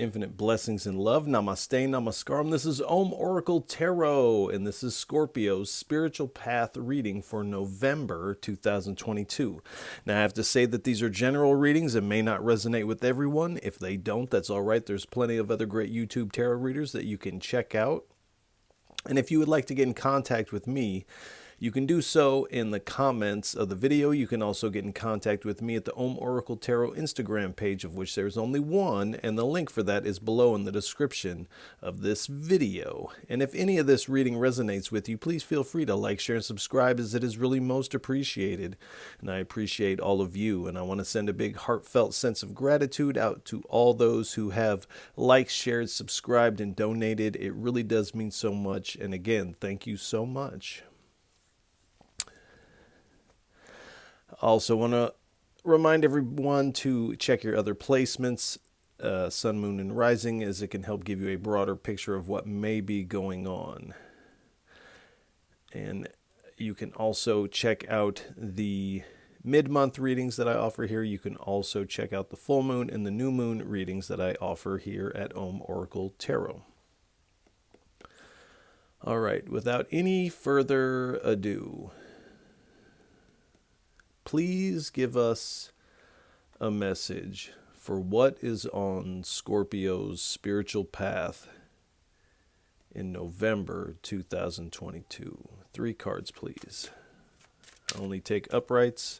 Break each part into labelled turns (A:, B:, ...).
A: infinite blessings and love. Namaste, namaskaram. This is Om Oracle Tarot, and this is Scorpio's spiritual path reading for November 2022. Now, I have to say that these are general readings and may not resonate with everyone. If they don't, that's all right. There's plenty of other great YouTube tarot readers that you can check out. And if you would like to get in contact with me, you can do so in the comments of the video. You can also get in contact with me at the Om Oracle Tarot Instagram page, of which there's only one, and the link for that is below in the description of this video. And if any of this reading resonates with you, please feel free to like, share, and subscribe, as it is really most appreciated. And I appreciate all of you, and I want to send a big heartfelt sense of gratitude out to all those who have liked, shared, subscribed, and donated. It really does mean so much, and again, thank you so much. Also want to remind everyone to check your other placements, Sun, Moon, and Rising, as it can help give you a broader picture of what may be going on. And you can also check out the mid-month readings that I offer here. You can also check out the full moon and the new moon readings that I offer here at Om Oracle Tarot. All right, without any further ado, please give us a message for what is on Scorpio's spiritual path in November 2022. 3 cards, please. I only take uprights,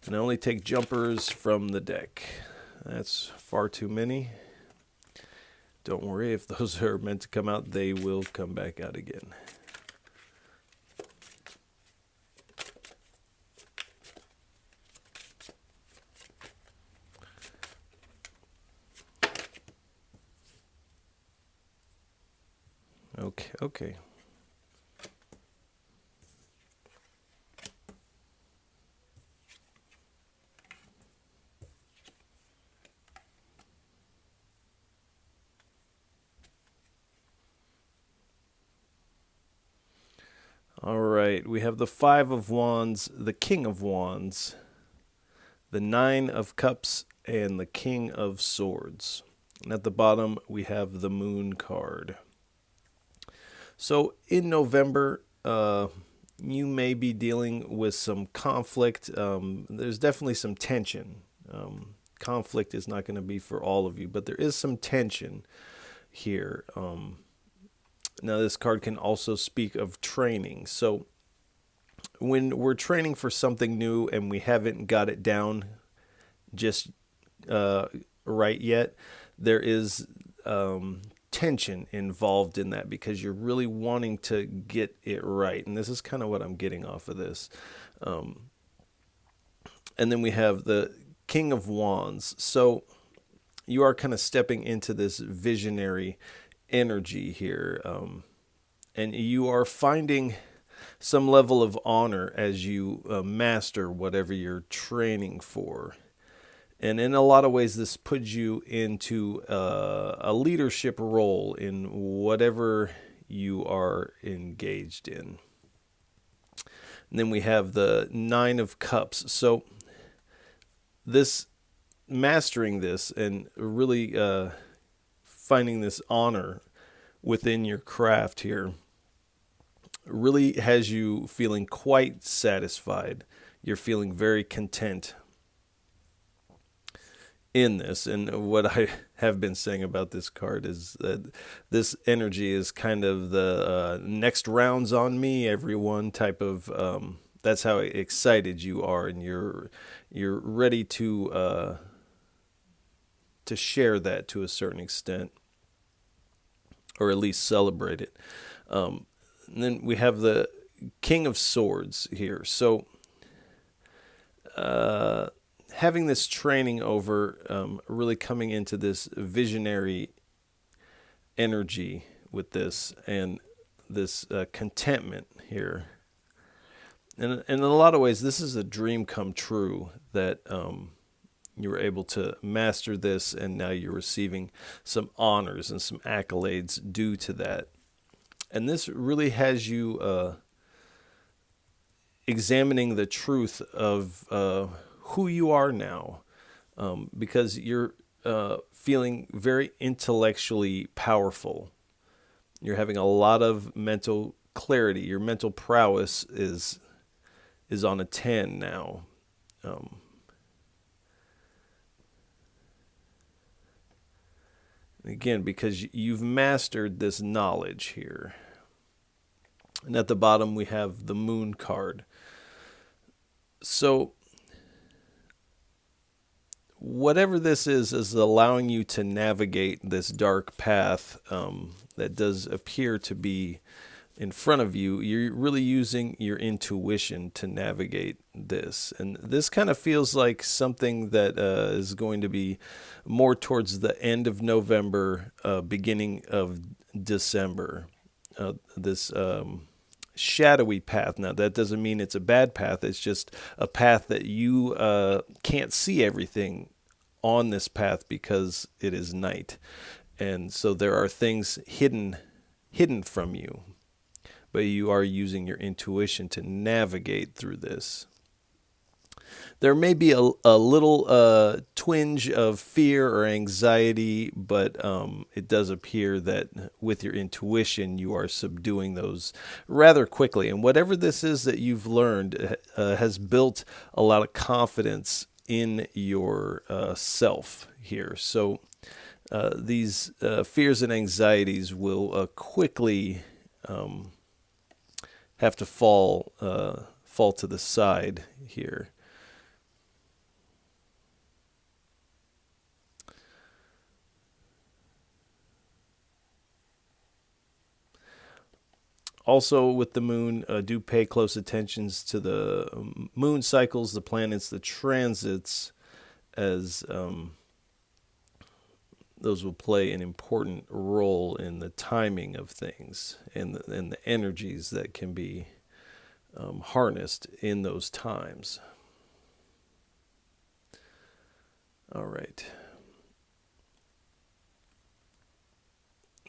A: and I only take jumpers from the deck. That's far too many. Don't worry, if those are meant to come out, they will come back out again. Okay. All right, we have the 5 of Wands, the King of Wands, the 9 of Cups, and the King of Swords. And at the bottom, we have the Moon card. So in November, you may be dealing with some conflict. There's definitely some tension. Conflict is not going to be for all of you, but there is some tension here. Now, this card can also speak of training. So when we're training for something new and we haven't got it down just right yet, there is tension involved in that, because you're really wanting to get it right. And this is kind of what I'm getting off of this. And then we have the King of Wands. So you are kind of stepping into this visionary energy here. And you are finding some level of honor as you master whatever you're training for. And in a lot of ways, this puts you into a leadership role in whatever you are engaged in. And then we have the 9 of Cups. So this mastering this and really finding this honor within your craft here really has you feeling quite satisfied. You're feeling very content in this. And what I have been saying about this card is that this energy is kind of the next round's on me, everyone type of, that's how excited you are, and you're ready to share that to a certain extent, or at least celebrate it. And then we have the King of Swords here. So having this training over, really coming into this visionary energy with this, and this contentment here. And in a lot of ways, this is a dream come true, that you were able to master this, and now you're receiving some honors and some accolades due to that. And this really has you examining the truth of who you are now, because you're feeling very intellectually powerful. You're having a lot of mental clarity. Your mental prowess is on a 10 now. Again, because you've mastered this knowledge here. And at the bottom, we have the Moon card. So, whatever this is allowing you to navigate this dark path that does appear to be in front of you. You're really using your intuition to navigate this. And this kind of feels like something that is going to be more towards the end of November, beginning of December. This shadowy path. Now, that doesn't mean it's a bad path. It's just a path that you can't see everything on this path because it is night. And so there are things hidden from you. But you are using your intuition to navigate through this. There may be a little twinge of fear or anxiety, but it does appear that with your intuition, you are subduing those rather quickly. And whatever this is that you've learned has built a lot of confidence in your self here. So these fears and anxieties will quickly have to fall to the side here. Also, with the moon, do pay close attentions to the moon cycles, the planets, the transits, as those will play an important role in the timing of things and the energies that can be harnessed in those times. All right.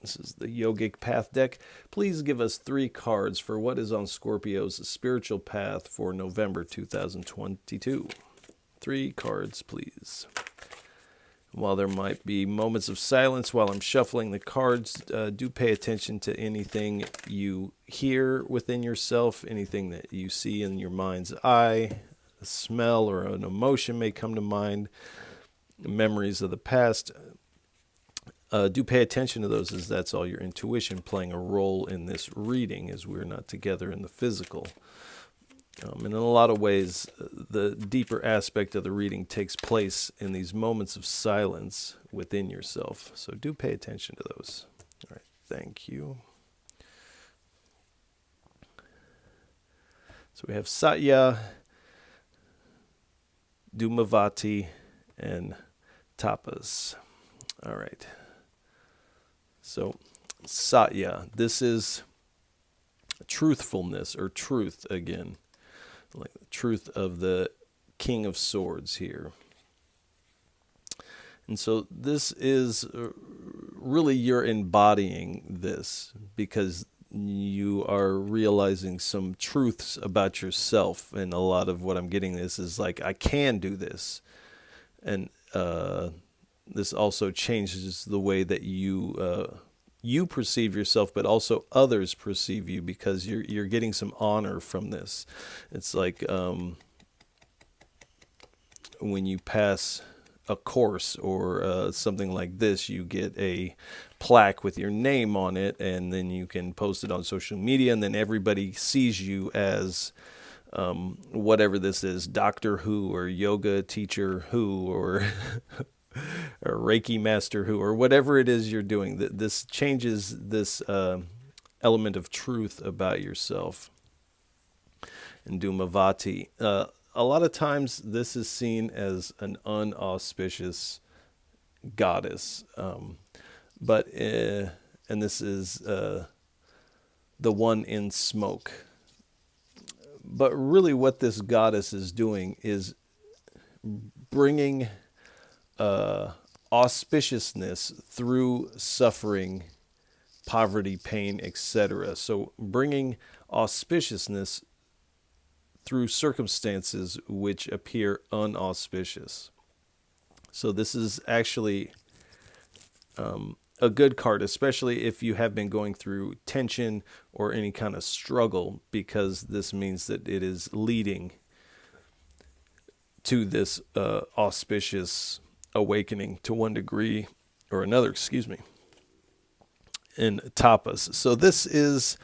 A: This is the Yogic Path deck. Please give us 3 cards for what is on Scorpio's spiritual path for November 2022. 3 cards, please. While there might be moments of silence while I'm shuffling the cards, do pay attention to anything you hear within yourself, anything that you see in your mind's eye, a smell or an emotion may come to mind, memories of the past. Do pay attention to those, as that's all your intuition playing a role in this reading, as we're not together in the physical. And in a lot of ways, the deeper aspect of the reading takes place in these moments of silence within yourself. So do pay attention to those. All right, thank you. So we have Satya, Dhumavati, and Tapas. All right. So Satya, this is truthfulness or truth again. Like the truth of the King of Swords here. And so this is really you're embodying this because you are realizing some truths about yourself. And a lot of what I'm getting this is like, I can do this. And this also changes the way that you perceive yourself, but also others perceive you, because you're getting some honor from this. It's like when you pass a course or something like this, you get a plaque with your name on it, and then you can post it on social media, and then everybody sees you as whatever this is, Doctor Who or yoga teacher who or or Reiki master who, or whatever it is you're doing. This changes this element of truth about yourself. And Dhumavati, a lot of times this is seen as an unauspicious goddess, but and this is the one in smoke. But really what this goddess is doing is bringing auspiciousness through suffering, poverty, pain, etc. So bringing auspiciousness through circumstances which appear unauspicious. So this is actually a good card, especially if you have been going through tension or any kind of struggle, because this means that it is leading to this auspicious awakening to one degree or another, excuse me, in tapas. So this is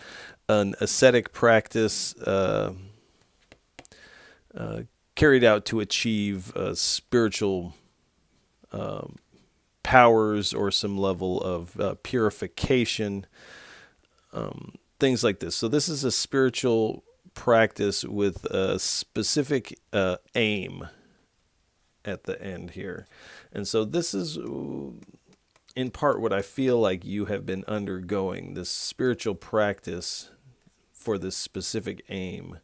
A: an ascetic practice carried out to achieve spiritual powers or some level of purification, things like this. So this is a spiritual practice with a specific aim at the end here. And so this is in part what I feel like you have been undergoing, this spiritual practice for this specific aim.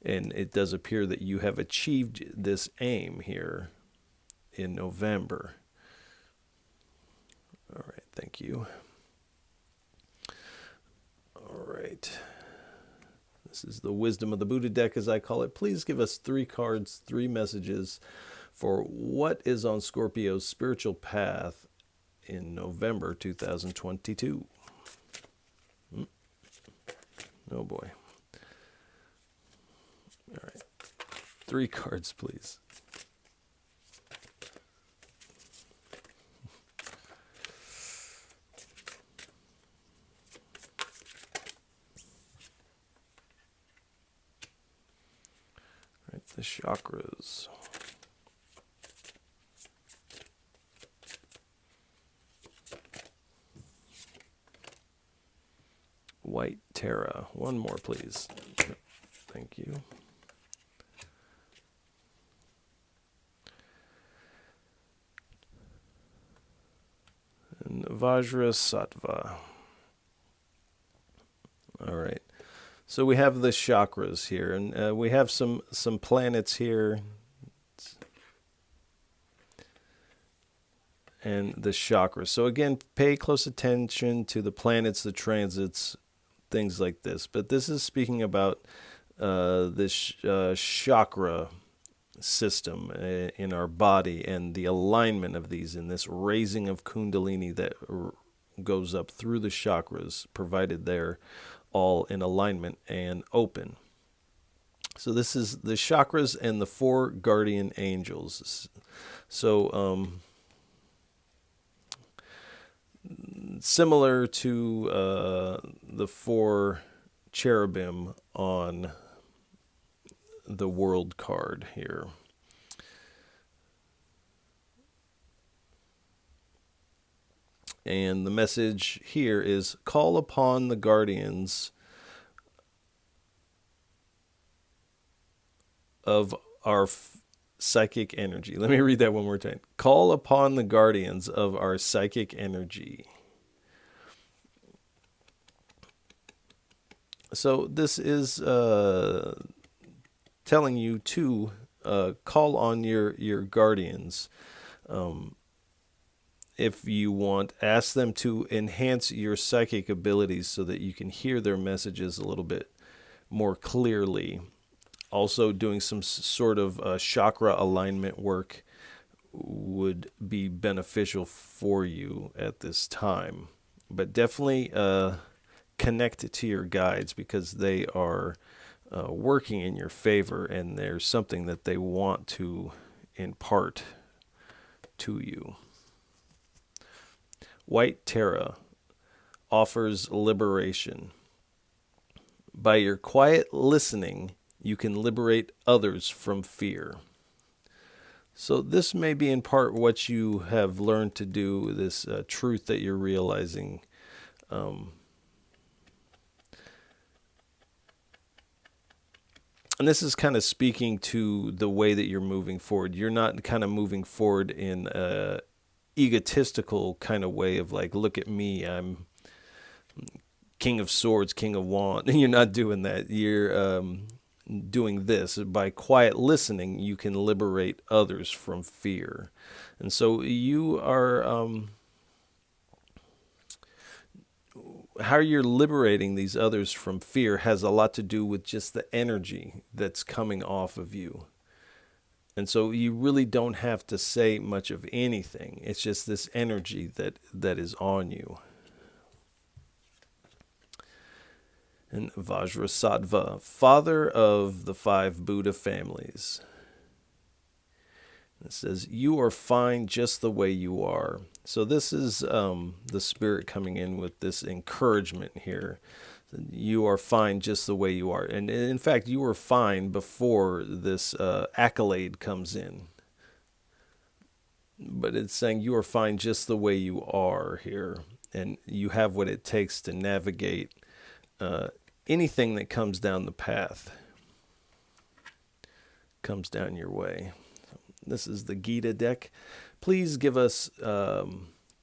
A: And it does appear that you have achieved this aim here in November. All right, thank you. All right. This is the Wisdom of the Buddha deck, as I call it. Please give us 3 cards, 3 messages for what is on Scorpio's spiritual path in November 2022. Oh boy. All right. 3 cards, please. All right, the chakras. White Terra. 1 more, please. Thank you. And Vajra Sattva. All right. So we have the chakras here, and we have some planets here. And the chakras. So again, pay close attention to the planets, the transits, things like this. But this is speaking about this chakra system in our body and the alignment of these in this raising of Kundalini that goes up through the chakras, provided they're all in alignment and open. So this is the chakras and the 4 guardian angels. So similar to the 4 cherubim on the world card here. And the message here is call upon the guardians of our psychic energy. Let me read that one more time. Call upon the guardians of our psychic energy. So this is telling you to call on your guardians. If you want, ask them to enhance your psychic abilities so that you can hear their messages a little bit more clearly. Also, doing some sort of chakra alignment work would be beneficial for you at this time. But definitely connect to your guides, because they are working in your favor, and there's something that they want to impart to you. White Terra offers liberation. By your quiet listening, you can liberate others from fear. So this may be in part what you have learned to do, this truth that you're realizing. And this is kind of speaking to the way that you're moving forward. You're not kind of moving forward in a egotistical kind of way of like, look at me, I'm King of Swords, King of Wands. You're not doing that. You're doing this. By quiet listening, you can liberate others from fear. And so you are, how you're liberating these others from fear has a lot to do with just the energy that's coming off of you. And so you really don't have to say much of anything. It's just this energy that is on you. And Vajrasattva, father of the 5 Buddha families. It says, you are fine just the way you are. So this is the Spirit coming in with this encouragement here. You are fine just the way you are. And in fact, you were fine before this accolade comes in. But it's saying you are fine just the way you are here. And you have what it takes to navigate anything that comes down the path, comes down your way. This is the Gita deck. Please give us 2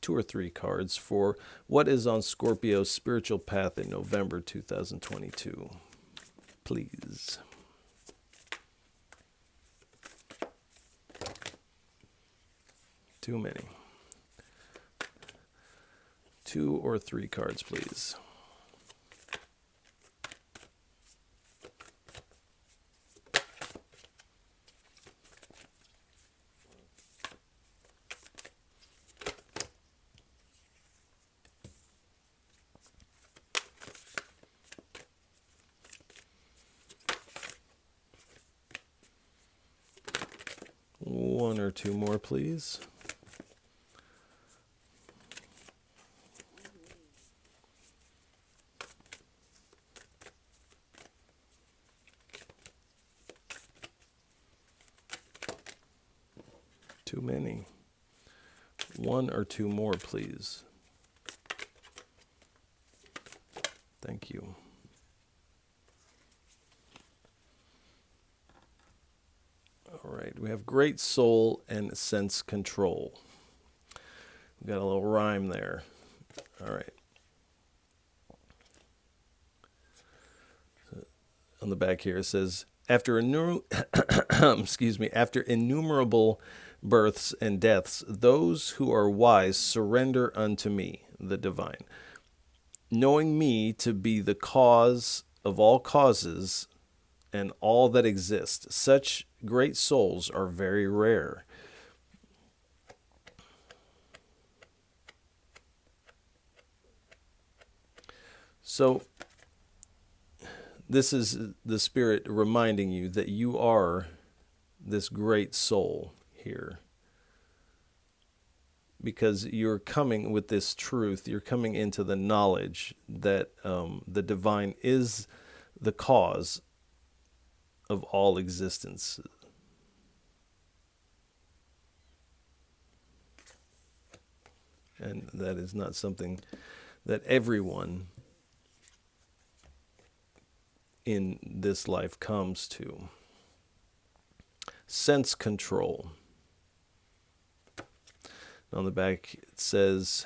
A: or 3 cards for what is on Scorpio's spiritual path in November 2022. Please. Too many. 2 or 3 cards, please. One or 2 more, please. Too many. 1 or 2 more, please. Thank you. All right, we have great soul and sense control. We got a little rhyme there. All right. So on the back here it says, after innumerable births and deaths, those who are wise surrender unto me, the divine. Knowing me to be the cause of all causes and all that exists, such great souls are very rare. So this is the Spirit reminding you that you are this great soul here. Because you're coming with this truth, you're coming into the knowledge that the divine is the cause of all existence. And that is not something that everyone in this life comes to. Sense control. On the back it says,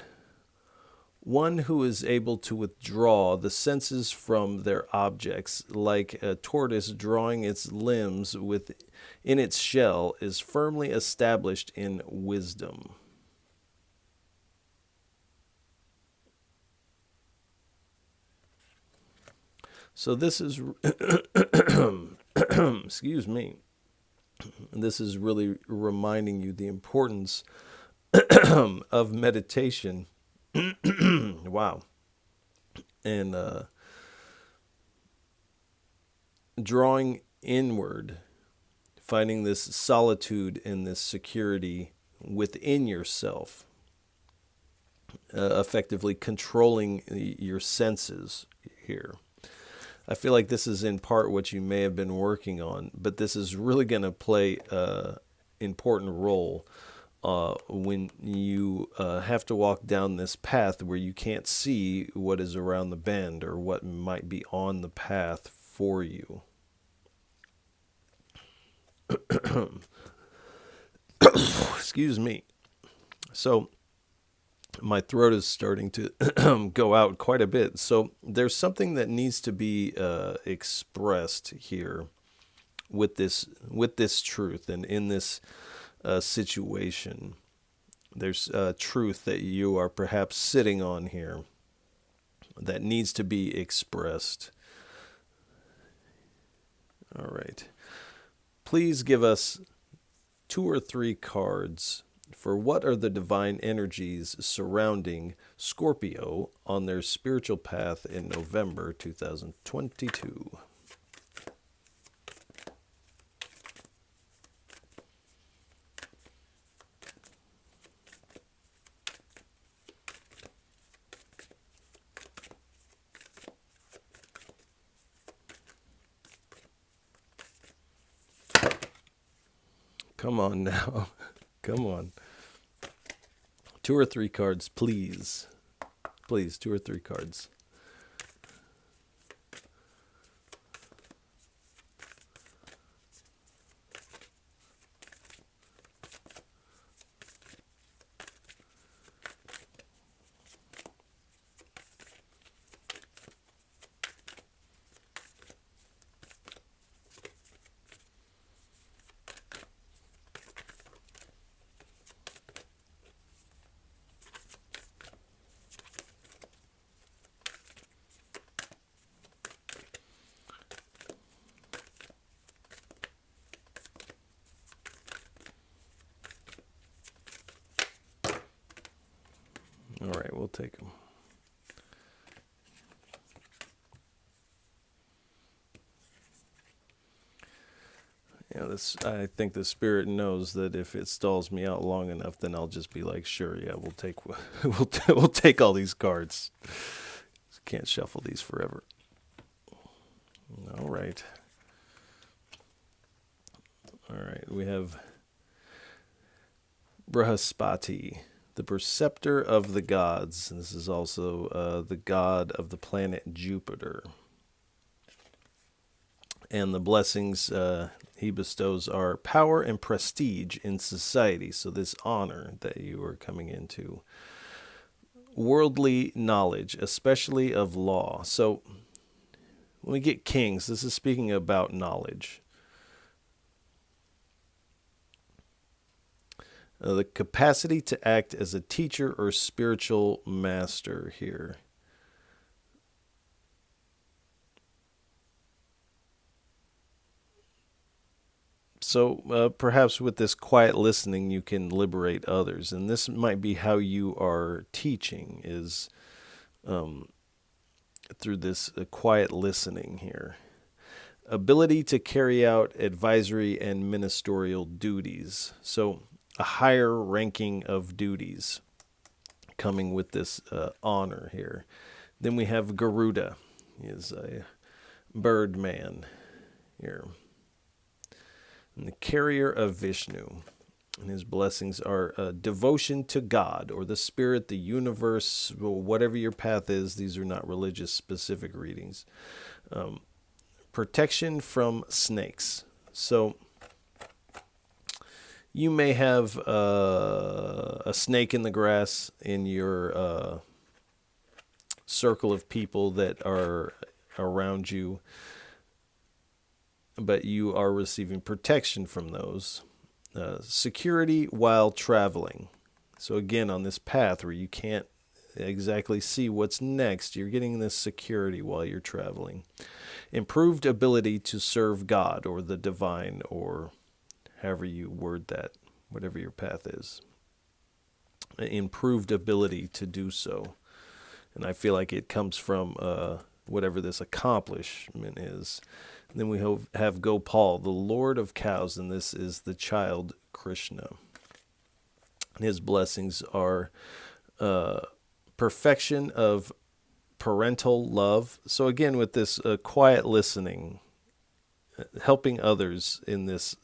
A: one who is able to withdraw the senses from their objects, like a tortoise drawing its limbs within its shell, is firmly established in wisdom. So this is, excuse me, this is really reminding you the importance of meditation. Wow. And drawing inward, finding this solitude and this security within yourself, effectively controlling your senses here. I feel like this is in part what you may have been working on, but this is really going to play an important role when you have to walk down this path where you can't see what is around the bend or what might be on the path for you. Excuse me. So my throat is starting to go out quite a bit. So there's something that needs to be expressed here with this truth and in this situation. There's truth that you are perhaps sitting on here that needs to be expressed. All right. Please give us 2 or 3 cards for what are the divine energies surrounding Scorpio on their spiritual path in November 2022. Come on now. Come on. 2 or 3 cards, please. Please, 2 or 3 cards. All right, we'll take them. Yeah, I think the spirit knows that if it stalls me out long enough, then I'll just be like, sure, yeah, we'll take we'll take all these cards. Can't shuffle these forever. All right. All right, we have Brihaspati, the preceptor of the gods. This is also the god of the planet Jupiter. And the blessings he bestows are power and prestige in society. So this honor that you are coming into. Worldly knowledge, especially of law. So when we get kings, this is speaking about knowledge. The capacity to act as a teacher or spiritual master here. So perhaps with this quiet listening, you can liberate others. And this might be how you are teaching, is through this quiet listening here. Ability to carry out advisory and ministerial duties. So a higher ranking of duties coming with this honor here. Then we have Garuda. He is a bird man here. And the carrier of Vishnu. And his blessings are devotion to God or the spirit, the universe, whatever your path is. These are not religious specific readings. Protection from snakes. So you may have a snake in the grass in your circle of people that are around you, but you are receiving protection from those. Security while traveling. So again, on this path where you can't exactly see what's next, you're getting this security while you're traveling. Improved ability to serve God or the divine, or however you word that, whatever your path is. Improved ability to do so. And I feel like it comes from whatever this accomplishment is. And then we have Gopal, the Lord of cows, and this is the child Krishna. And his blessings are perfection of parental love. So again, with this quiet listening, helping others in this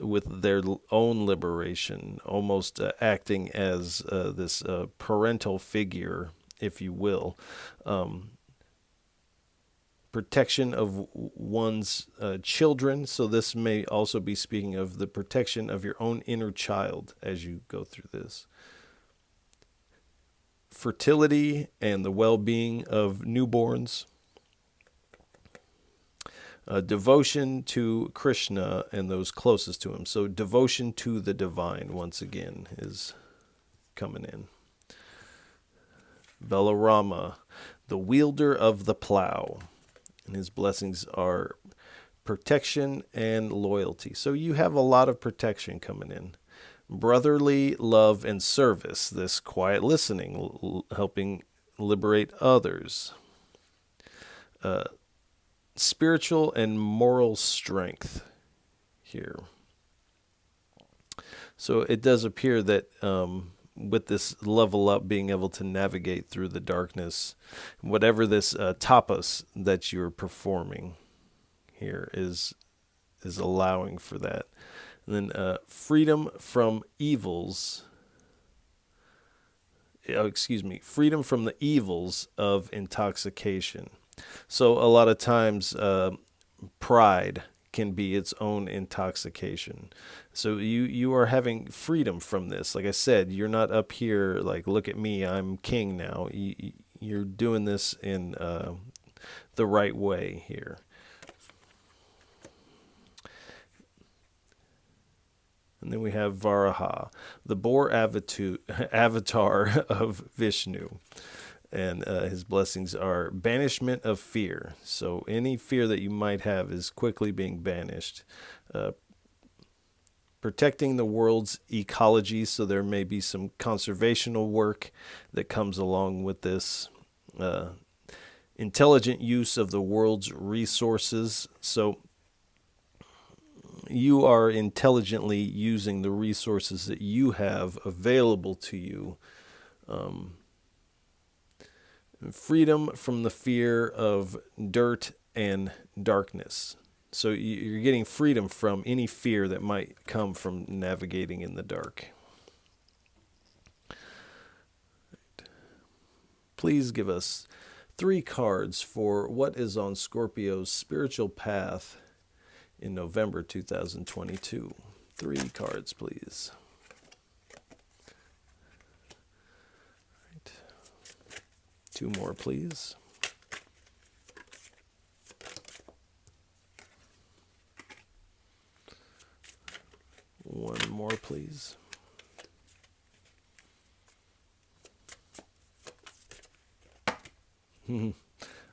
A: with their own liberation, almost acting as this parental figure, if you will. Protection of one's children. So this may also be speaking of the protection of your own inner child as you go through this. Fertility and the well-being of newborns. Devotion to Krishna and those closest to him. So devotion to the divine, once again, is coming in. Balarama, the wielder of the plow. And his blessings are protection and loyalty. So you have a lot of protection coming in. Brotherly love and service, this quiet listening, helping liberate others. Spiritual and moral strength here. So it does appear that with this level up, being able to navigate through the darkness, whatever this tapas that you're performing here is allowing for that. And then freedom from evils. Freedom from the evils of intoxication. So a lot of times, pride can be its own intoxication. So you are having freedom from this. Like I said, you're not up here like, look at me, I'm king now. You're doing this in the right way here. And then we have Varaha, the boar avatar of Vishnu. And his blessings are banishment of fear. So any fear that you might have is quickly being banished. Protecting the world's ecology, so there may be some conservational work that comes along with this. Intelligent use of the world's resources. So you are intelligently using the resources that you have available to you. Freedom from the fear of dirt and darkness. So you're getting freedom from any fear that might come from navigating in the dark. Please give us 3 cards for what is on Scorpio's spiritual path in November 2022. 3 cards, please. Right. 2 more, please. One more, please.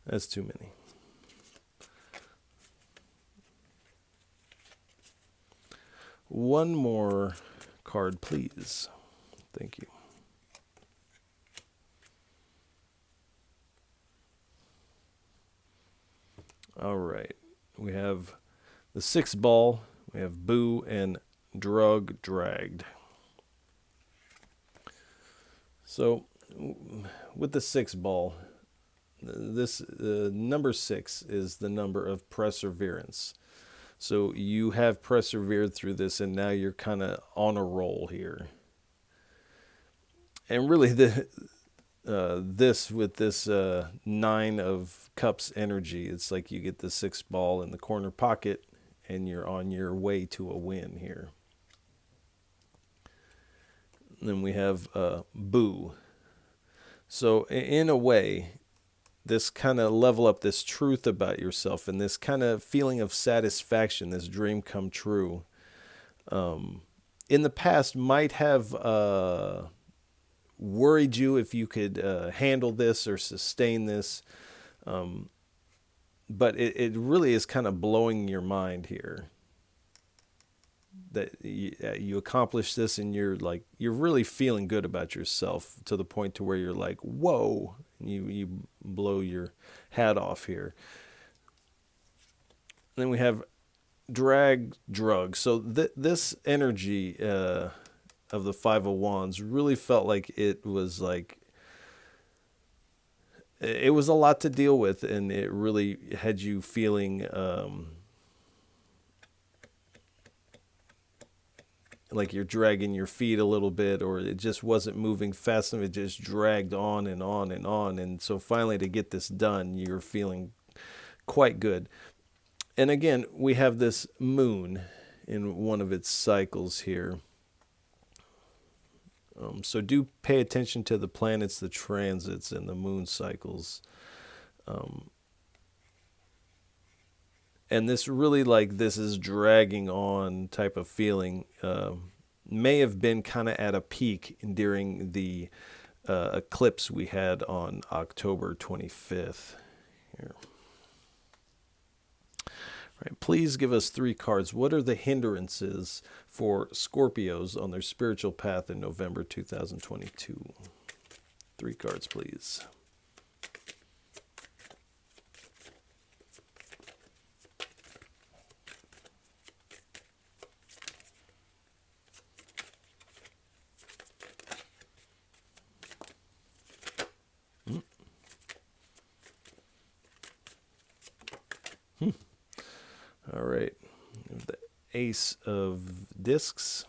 A: That's too many. One more card, please. Thank you. All right. We have the 6th ball. We have boo and drug dragged. So with the 6th ball, this number 6 is the number of perseverance. So you have persevered through this, and now you're kind of on a roll here. And really, this with this 9 of cups energy, it's like you get the 6th ball in the corner pocket, and you're on your way to a win here. And then we have boo. So in a way, this kind of level up this truth about yourself and this kind of feeling of satisfaction, this dream come true, in the past might have worried you if you could handle this or sustain this. But it really is kind of blowing your mind here that you accomplish this, and you're really feeling good about yourself to the point to where you're like, whoa, you blow your hat off here. And then we have drug. So this energy of the 5 of Wands really felt like it was a lot to deal with, and it really had you feeling like you're dragging your feet a little bit, or it just wasn't moving fast enough. It just dragged on and on and on. And so finally, to get this done, you're feeling quite good. And again, we have this moon in one of its cycles here. So do pay attention to the planets, the transits, and the moon cycles. And this really, this is dragging on type of feeling, may have been kind of at a peak during the eclipse we had on October 25th. Here. Right, please give us 3 cards. What are the hindrances for Scorpios on their spiritual path in November 2022? 3 cards, please. All right. The Ace of Discs.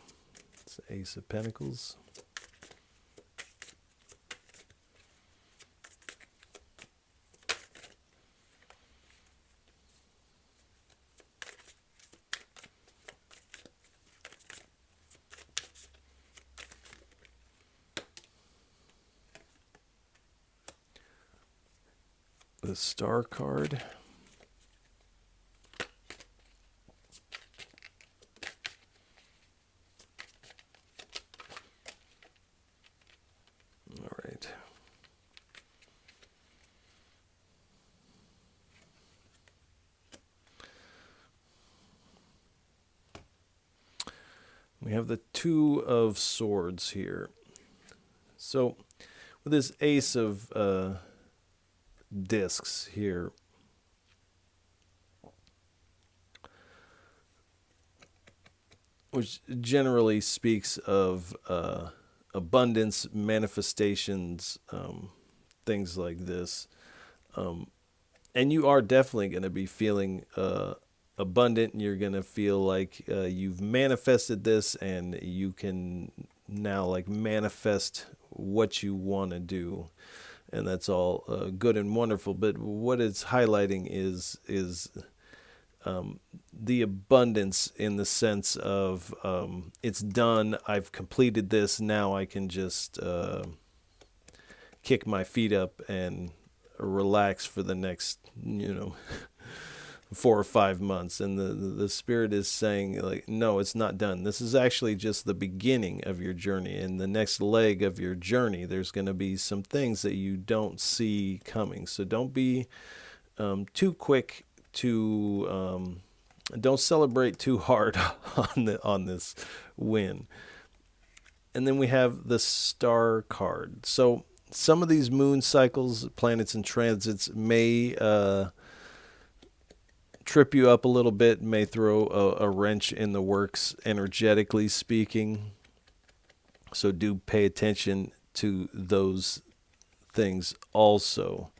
A: It's Ace of Pentacles. The Star card. All right. We have the Two of Swords here. So with this Ace of Discs here, which generally speaks of abundance, manifestations, things like this. And you are definitely going to be feeling abundant, and you're going to feel like you've manifested this, and you can now like manifest what you want to do. And that's all good and wonderful. But what it's highlighting is the abundance in the sense of it's done. I've completed this. Now I can just kick my feet up and relax for the next, 4 or 5 months. And the Spirit is saying, like, no, it's not done. This is actually just the beginning of your journey. And the next leg of your journey, there's going to be some things that you don't see coming. So don't be too quick to don't celebrate too hard on this win. And then we have the Star card. So some of these moon cycles, planets and transits may trip you up a little bit, may throw a wrench in the works, energetically speaking. So do pay attention to those things also.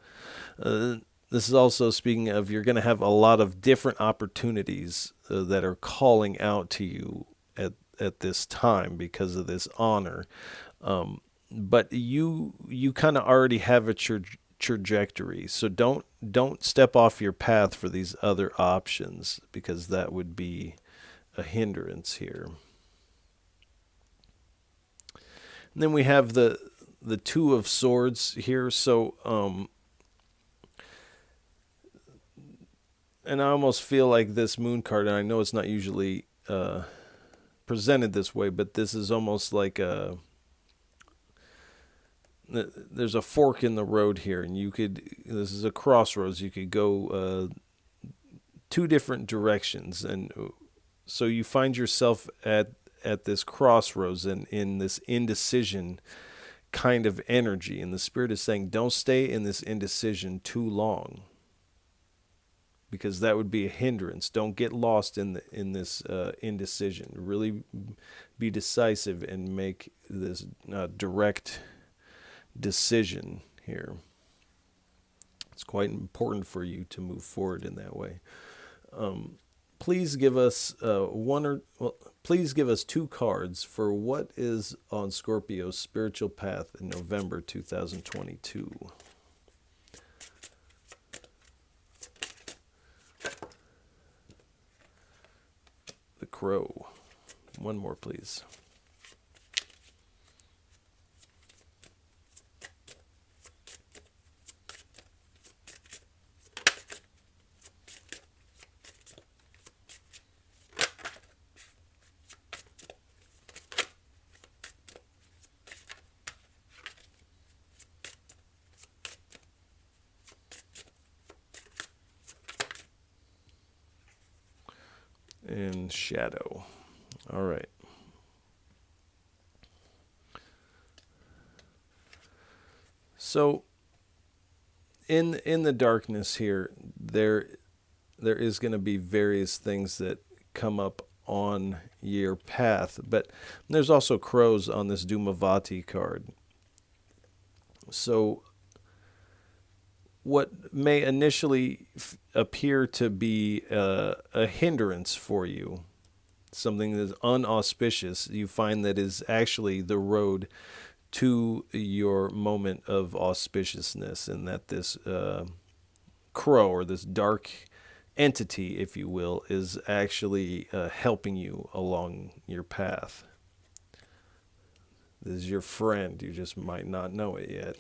A: This is also speaking of, you're going to have a lot of different opportunities that are calling out to you at this time because of this honor. But you kind of already have a trajectory. So don't step off your path for these other options, because that would be a hindrance here. And then we have the Two of Swords here. So and I almost feel like this moon card, and I know it's not usually presented this way, but this is almost like there's a fork in the road here, and this is a crossroads. You could go 2 different directions, and so you find yourself at this crossroads and in this indecision kind of energy. And the Spirit is saying, don't stay in this indecision too long, because that would be a hindrance. Don't get lost in this indecision. Really be decisive and make this direct decision here. It's quite important for you to move forward in that way. Please give us please give us 2 cards for what is on Scorpio's spiritual path in November 2022. The Crow. One more, please. and shadow. All right. So in the darkness here, there is going to be various things that come up on your path, but there's also crows on this Dumavati card. So what may initially appear to be a hindrance for you, something that's unauspicious, you find that is actually the road to your moment of auspiciousness, and that this crow, or this dark entity, if you will, is actually helping you along your path. This is your friend. You just might not know it yet.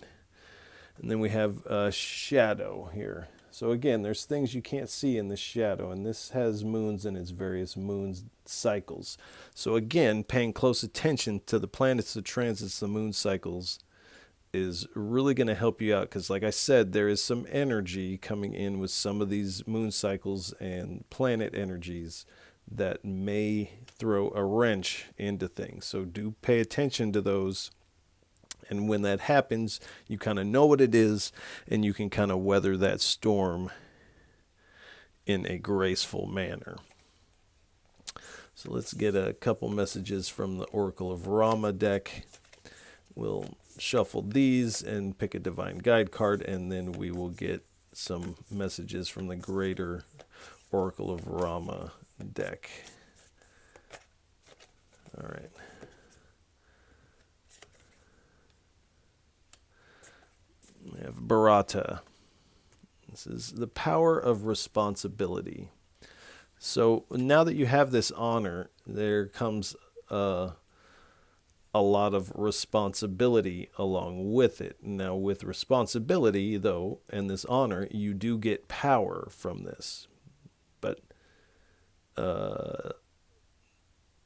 A: And then we have shadow here. So again, there's things you can't see in the shadow, and this has moons and its various moon cycles. So again, paying close attention to the planets, the transits, the moon cycles is really going to help you out, because like I said, there is some energy coming in with some of these moon cycles and planet energies that may throw a wrench into things. So do pay attention to those. And when that happens, you kind of know what it is, and you can kind of weather that storm in a graceful manner. So let's get a couple messages from the Oracle of Rama deck. We'll shuffle these and pick a divine guide card, and then we will get some messages from the Greater Oracle of Rama deck. All right. We have Bharata. This is the power of responsibility. So now that you have this honor, there comes a lot of responsibility along with it. Now, with responsibility, though, and this honor, you do get power from this. But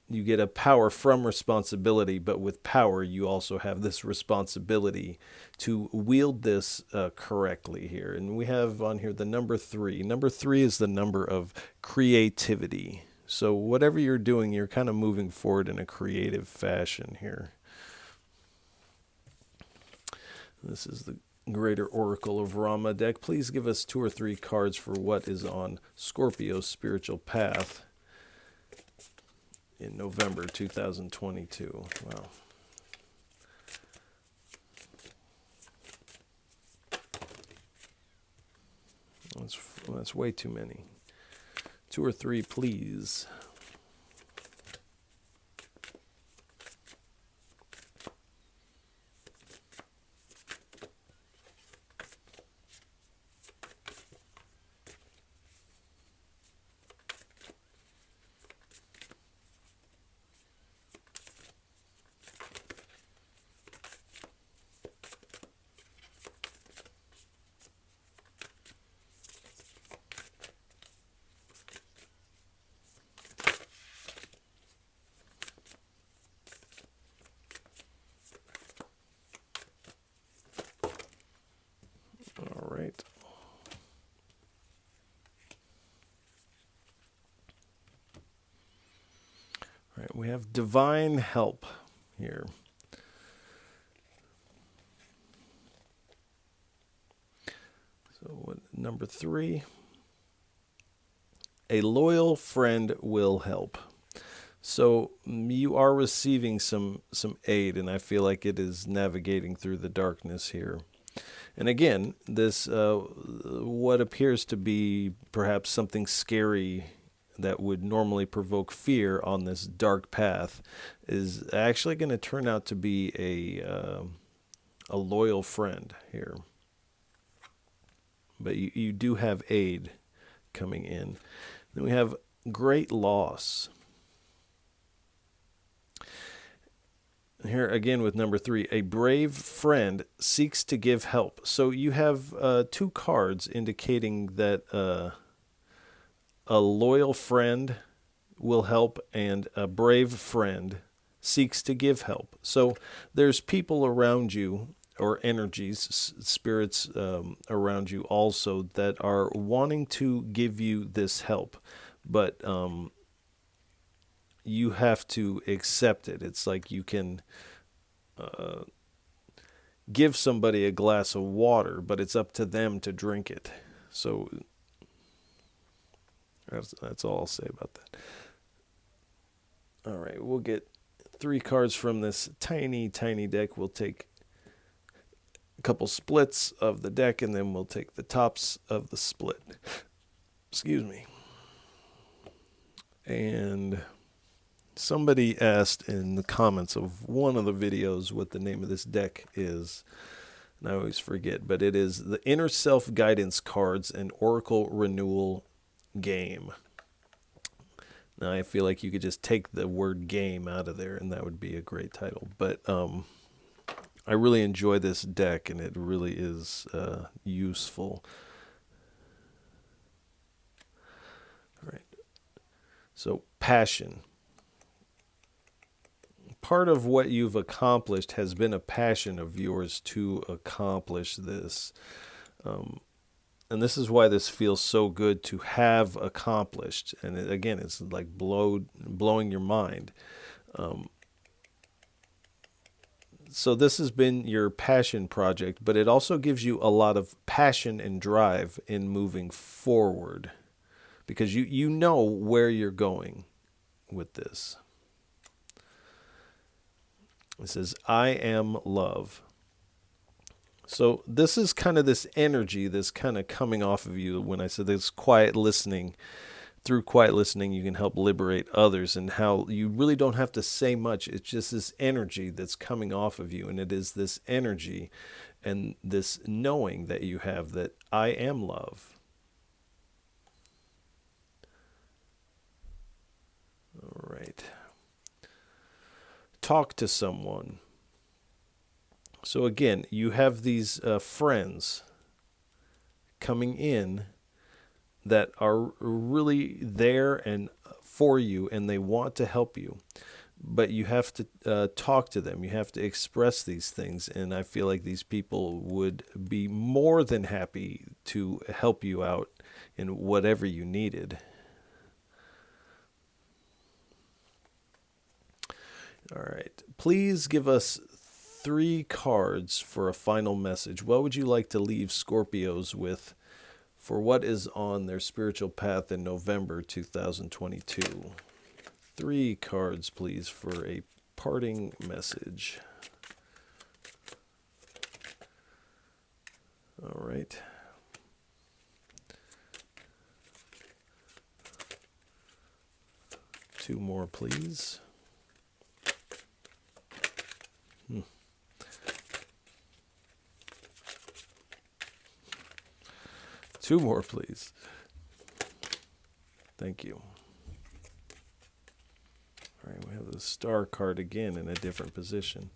A: you get a power from responsibility, but with power, you also have this responsibility to wield this correctly here. And we have on here the number 3. Number 3 is the number of creativity. So whatever you're doing, you're kind of moving forward in a creative fashion here. This is the Greater Oracle of Rama deck. Please give us 2 or 3 cards for what is on Scorpio's spiritual path in November 2022. Wow. That's way too many. 2 or 3, please. All right. All right, we have divine help here. So what, number 3, a loyal friend will help. So you are receiving some aid, and I feel like it is navigating through the darkness here. And again, this what appears to be perhaps something scary that would normally provoke fear on this dark path is actually going to turn out to be a loyal friend here. But you do have aid coming in. Then we have great loss. Here again with number 3, a brave friend seeks to give help. So you have 2 cards indicating that a loyal friend will help and a brave friend seeks to give help. So there's people around you, or energies, spirits around you also, that are wanting to give you this help. But you have to accept it. It's like you can uh, give somebody a glass of water, but it's up to them to drink it. So that's all I'll say about that. All right, we'll get 3 cards from this tiny, tiny deck. We'll take a couple splits of the deck, and then we'll take the tops of the split. Excuse me. And somebody asked in the comments of one of the videos what the name of this deck is. And I always forget, but it is the Inner Self Guidance Cards and Oracle Renewal Game. Now, I feel like you could just take the word game out of there, and that would be a great title. But I really enjoy this deck, and it really is useful. All right. So, passion. Part of what you've accomplished has been a passion of yours to accomplish this. And this is why this feels so good to have accomplished. And again, it's like blowing your mind. So this has been your passion project, but it also gives you a lot of passion and drive in moving forward, because you know where you're going with this. It says, I am love. So this is kind of this energy that's kind of coming off of you when I said this quiet listening. Through quiet listening, you can help liberate others, and how you really don't have to say much. It's just this energy that's coming off of you, and it is this energy and this knowing that you have that I am love. All right. Talk to someone. So again, you have these friends coming in that are really there and for you, and they want to help you. But you have to talk to them. You have to express these things, and I feel like these people would be more than happy to help you out in whatever you needed. All right. Please give us 3 cards for a final message. What would you like to leave Scorpios with for what is on their spiritual path in November 2022? 3 cards, please, for a parting message. All right. Two more, please. 2 more, please. Thank you. All right, we have the star card again in a different position.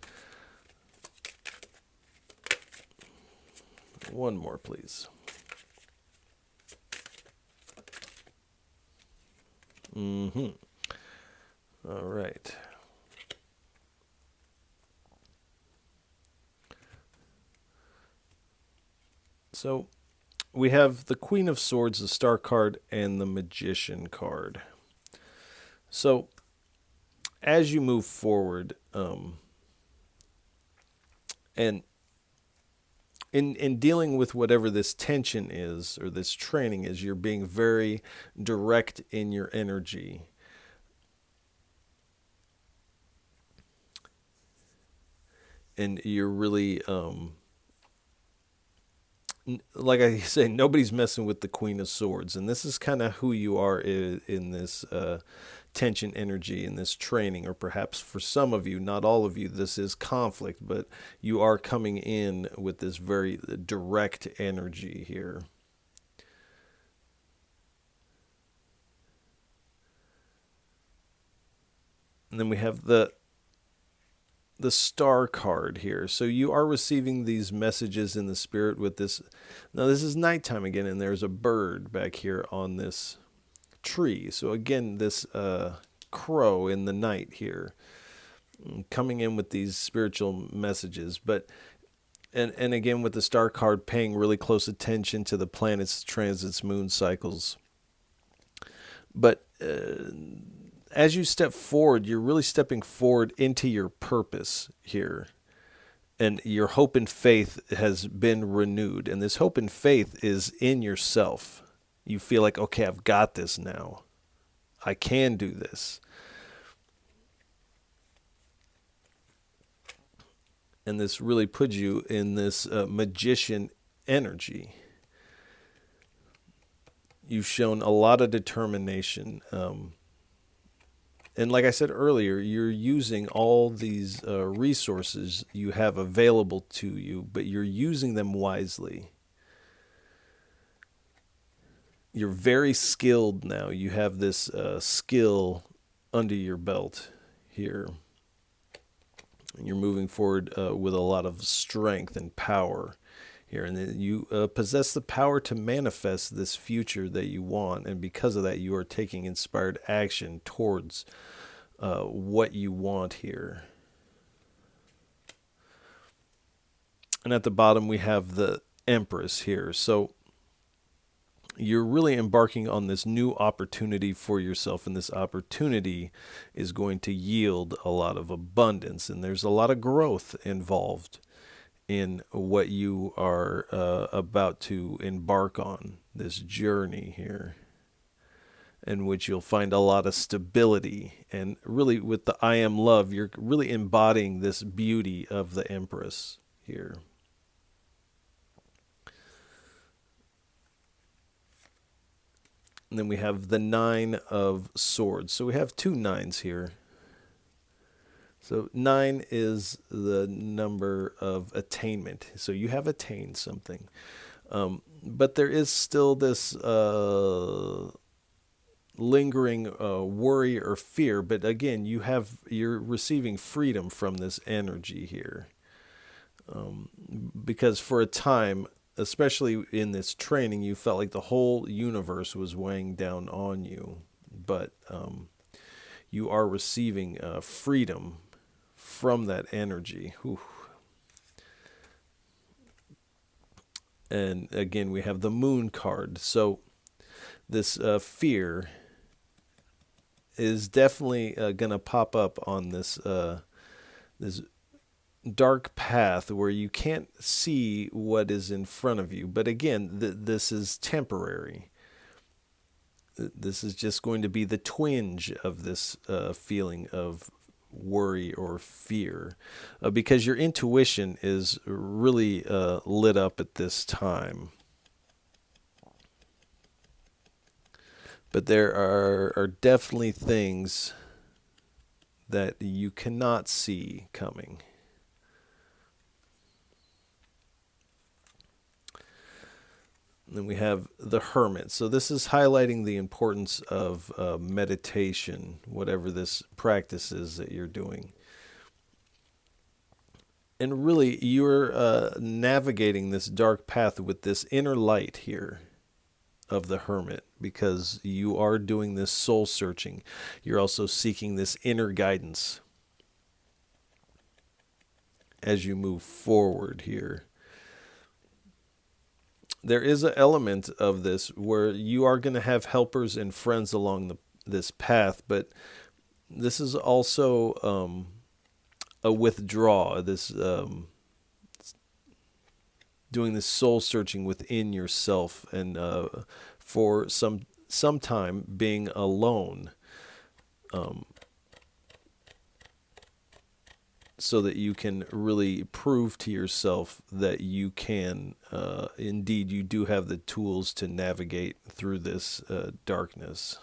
A: 1 more, please. All right. So we have the Queen of Swords, the Star card, and the Magician card. So as you move forward, and in dealing with whatever this tension is or this training is, you're being very direct in your energy. And you're really, like I say, nobody's messing with the Queen of Swords. And this is kind of who you are in this tension energy, in this training. Or perhaps for some of you, not all of you, this is conflict. But you are coming in with this very direct energy here. And then we have the Star card here. So you are receiving these messages in the spirit with this. Now this is nighttime again, and there's a bird back here on this tree. So again, this crow in the night here, coming in with these spiritual messages. But and again with the Star card, paying really close attention to the planets, transits, moon cycles. But as you step forward, you're really stepping forward into your purpose here. And your hope and faith has been renewed. And this hope and faith is in yourself. You feel like, okay, I've got this now. I can do this. And this really puts you in this magician energy. You've shown a lot of determination. And like I said earlier, you're using all these resources you have available to you, but you're using them wisely. You're very skilled now. You have this skill under your belt here. And you're moving forward with a lot of strength and power here. And then you possess the power to manifest this future that you want. And because of that, you are taking inspired action towards what you want here. And at the bottom, we have the Empress here. So you're really embarking on this new opportunity for yourself, and this opportunity is going to yield a lot of abundance, and there's a lot of growth involved in what you are about to embark on, this journey here, in which you'll find a lot of stability. And really with the I am love, you're really embodying this beauty of the Empress here. And then we have the Nine of Swords. So we have two nines here. So 9 is the number of attainment. So you have attained something. But there is still this lingering worry or fear. But again, you're receiving freedom from this energy here. Because for a time, especially in this training, you felt like the whole universe was weighing down on you. But you are receiving freedom from that energy. Whew. And again, we have the Moon card. So this fear is definitely going to pop up on this this dark path where you can't see what is in front of you. But again, this is temporary. This is just going to be the twinge of this feeling of worry or fear, because your intuition is really lit up at this time. But there are definitely things that you cannot see coming. And then we have the Hermit. So this is highlighting the importance of meditation, whatever this practice is that you're doing. And really, you're navigating this dark path with this inner light here of the Hermit, because you are doing this soul searching. You're also seeking this inner guidance as you move forward here. There is an element of this where you are going to have helpers and friends along this path, but this is also a withdrawal, this doing this soul searching within yourself, and for some time being alone, so that you can really prove to yourself that you can, indeed, you do have the tools to navigate through this darkness.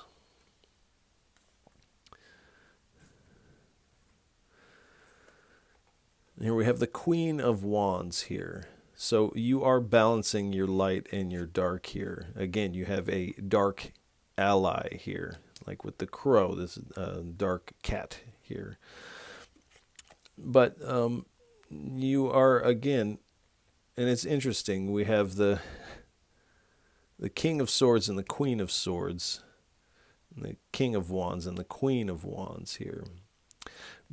A: Here we have the Queen of Wands here. So you are balancing your light and your dark here. Again, you have a dark ally here, like with the crow, this dark cat here. But you are, again, and it's interesting, we have the King of Swords and the Queen of Swords, and the King of Wands and the Queen of Wands here.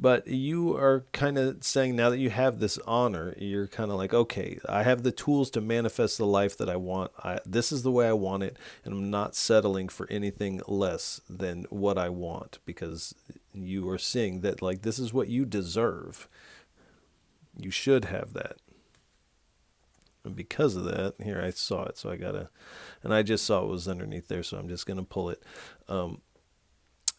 A: But you are kind of saying now that you have this honor, you're kind of like, okay, I have the tools to manifest the life that I want. This is the way I want it, and I'm not settling for anything less than what I want, because you are seeing that, like, this is what you deserve. You should have that. And because of that, here I saw it, so I gotta, and I just saw it was underneath there, so I'm just gonna pull it.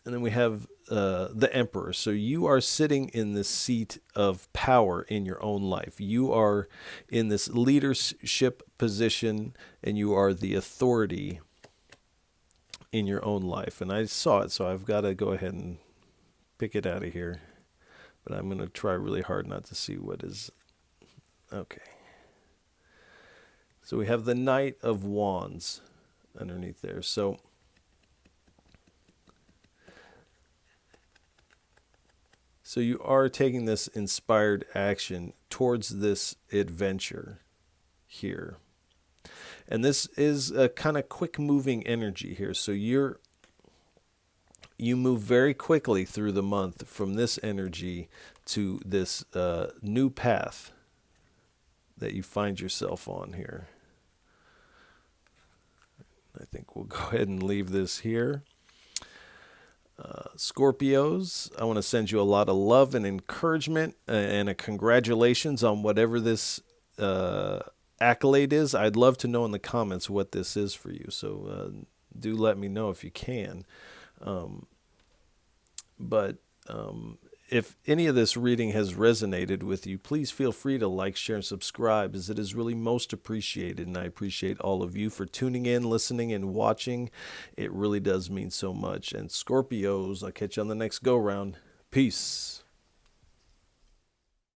A: And then we have the Emperor. So you are sitting in this seat of power in your own life. You are in this leadership position, and you are the authority in your own life. And I saw it, so I've got to go ahead and pick it out of here. But I'm going to try really hard not to see what is. Okay. So we have the Knight of Wands underneath there. So you are taking this inspired action towards this adventure here. And this is a kind of quick moving energy here. So you move very quickly through the month from this energy to this new path that you find yourself on here. I think we'll go ahead and leave this here. Scorpios, I want to send you a lot of love and encouragement and a congratulations on whatever this accolade is. I'd love to know in the comments what this is for you. So do let me know if you can. But if any of this reading has resonated with you, please feel free to like, share, and subscribe, as it is really most appreciated. And I appreciate all of you for tuning in, listening, and watching. It really does mean so much. And Scorpios, I'll catch you on the next go-round. Peace.